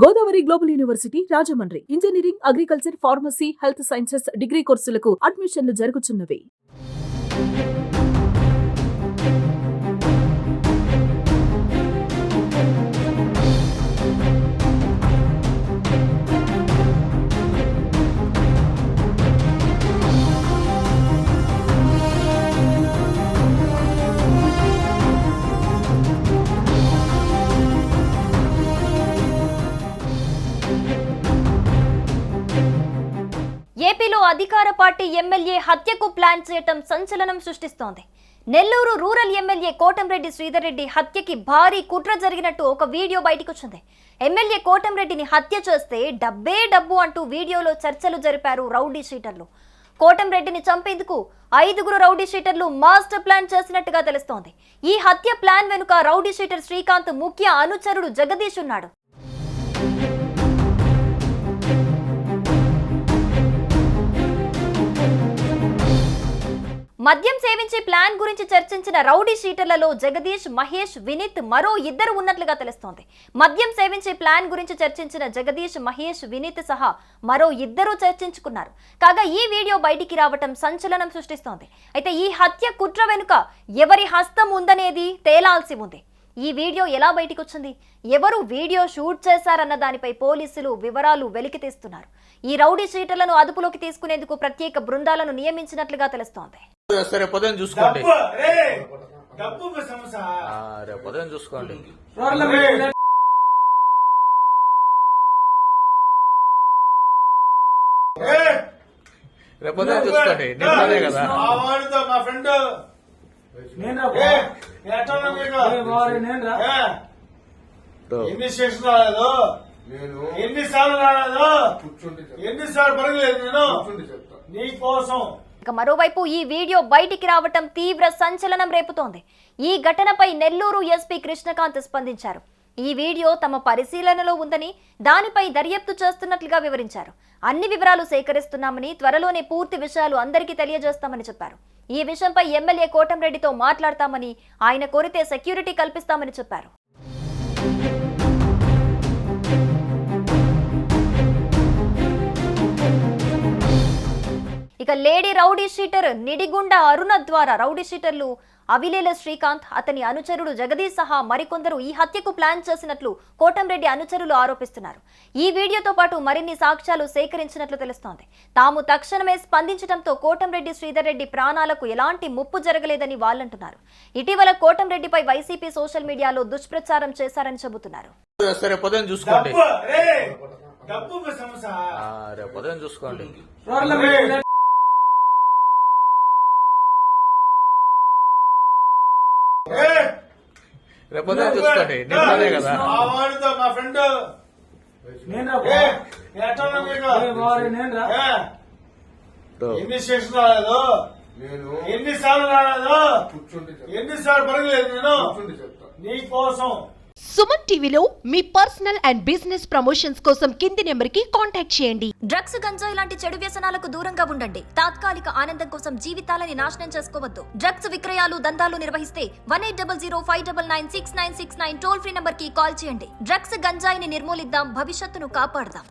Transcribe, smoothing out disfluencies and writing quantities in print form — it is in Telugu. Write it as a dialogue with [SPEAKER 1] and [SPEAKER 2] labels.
[SPEAKER 1] Godavari global university Rajahmundry engineering, agriculture, pharmacy, health sciences degree కోర్సులకు అడ్మిషన్లు జరుగుతున్నవి.
[SPEAKER 2] ఏపీలో అధికార పార్టీ ఎమ్మెల్యే హత్యకు ప్లాన్ చేయటం సంచలనం సృష్టిస్తోంది. నెల్లూరు రూరల్ ఎమ్మెల్యే కోటంరెడ్డి శ్రీధర్ రెడ్డి హత్యకి భారీ కుట్ర జరిగినట్టు ఒక వీడియో బయటకు వచ్చింది. ఎమ్మెల్యే కోటంరెడ్డిని హత్య చేస్తే డబ్బే డబ్బు అంటూ వీడియోలో చర్చలు జరిపారు రౌడీ షీటర్లు. కోటంరెడ్డిని చంపేందుకు 5 రౌడీ షీటర్లు మాస్టర్ ప్లాన్ చేసినట్టుగా తెలుస్తోంది. ఈ హత్య ప్లాన్ వెనుక రౌడీ షీటర్ శ్రీకాంత్ ముఖ్య అనుచరుడు జగదీష్ ఉన్నాడు. మద్యం సేవించే ప్లాన్ గురించి చర్చించిన రౌడీ షీటర్లలో జగదీష్, మహేష్, వినీత్ మరో 2 ఉన్నట్లుగా తెలుస్తోంది. మద్యం సేవించే ప్లాన్ గురించి చర్చించిన జగదీష్, మహేష్, వినీత్ సహా మరో 2 చర్చించుకున్నారు. కాగా ఈ వీడియో బయటికి రావటం సంచలనం సృష్టిస్తోంది. అయితే ఈ హత్య కుట్ర వెనుక ఎవరి హస్తం ఉందనేది తేలాల్సి ఉంది. ఈ వీడియో ఎలా బయటికి వచ్చింది, ఎవరు వీడియో షూట్ చేశారన్న దానిపై పోలీసులు వివరాలు వెలికితీస్తున్నారు. ఈ రౌడీ షీటర్లను అదుపులోకి తీసుకునేందుకు ప్రత్యేక బృందాలను నియమించినట్లుగా తెలుస్తోంది.
[SPEAKER 3] చూసుకోండి.
[SPEAKER 4] ఎన్ని స్టేషన్ రాలేదు, ఎన్నిసార్లు రాలేదు, ఎన్నిసార్లు పడగలేదు నేను నీకోసం.
[SPEAKER 2] ఇక మరోవైపు ఈ వీడియో బయటికి రావటం తీవ్ర సంచలనం రేపుతోంది. ఈ ఘటనపై నెల్లూరు ఎస్పీ కృష్ణకాంత్ స్పందించారు. ఈ వీడియో తమ పరిశీలనలో ఉందని, దానిపై దర్యాప్తు చేస్తున్నట్లుగా వివరించారు. అన్ని వివరాలు సేకరిస్తున్నామని, త్వరలోనే పూర్తి విషయాలు అందరికీ తెలియజేస్తామని చెప్పారు. ఈ విషయంపై ఎమ్మెల్యే కోటంరెడ్డితో మాట్లాడతామని, ఆయన కోరితే సెక్యూరిటీ కల్పిస్తామని చెప్పారు. ఇక లేడీ రౌడీ షీటర్ నిడిగుండ అరుణ ద్వారా రౌడీ షీటర్లు అవిలేల శ్రీకాంత్, అతని అనుచరుడు జగదీష్ సహా మరికొందరు ఈ హత్యకు ప్లాన్ చేసినట్లు కోటంరెడ్డి అనుచరులు ఆరోపిస్తున్నారు. ఈ వీడియోతో పాటు మరిన్ని సాక్ష్యాలు సేకరించినట్లు తెలుస్తోంది. తాము తక్షణమే స్పందించడంతో కోటంరెడ్డి శ్రీధర్ రెడ్డి ప్రాణాలకు ఎలాంటి ముప్పు జరగలేదని వాళ్ళంటున్నారు. ఇటీవల కోటంరెడ్డిపై వైసీపీ సోషల్ మీడియాలో దుష్ప్రచారం చేశారని చెబుతున్నారు.
[SPEAKER 4] మా ఫ్రెండ్ ఎన్ని స్టేషన్ రాలేదు, ఎన్నిసార్లు రాలేదు, ఎన్నిసార్లు పడగలేదు నేను నీకోసం.
[SPEAKER 5] సుమన్ టీవీలో మీ పర్సనల్ అండ్ బిజినెస్ ప్రమోషన్స్ కోసం కింది నెంబర్ కి కాంటాక్ట్ చేయండి.
[SPEAKER 2] డ్రగ్స్, గంజాయి లాంటి చెడు వ్యసనాలకు దూరంగా ఉండండి. తాత్కాలిక ఆనందం కోసం జీవితాలని నాశనం చేసుకోవద్దు. డ్రగ్స్ విక్రయాలు, దందాలు నిర్వహిస్తే 1800599696 టోల్ ఫ్రీ నంబర్ కి కాల్ చేయండి. డ్రగ్స్, గంజాయిని నిర్మూలిద్దాం, భవిష్యత్తును కాపాడదాం.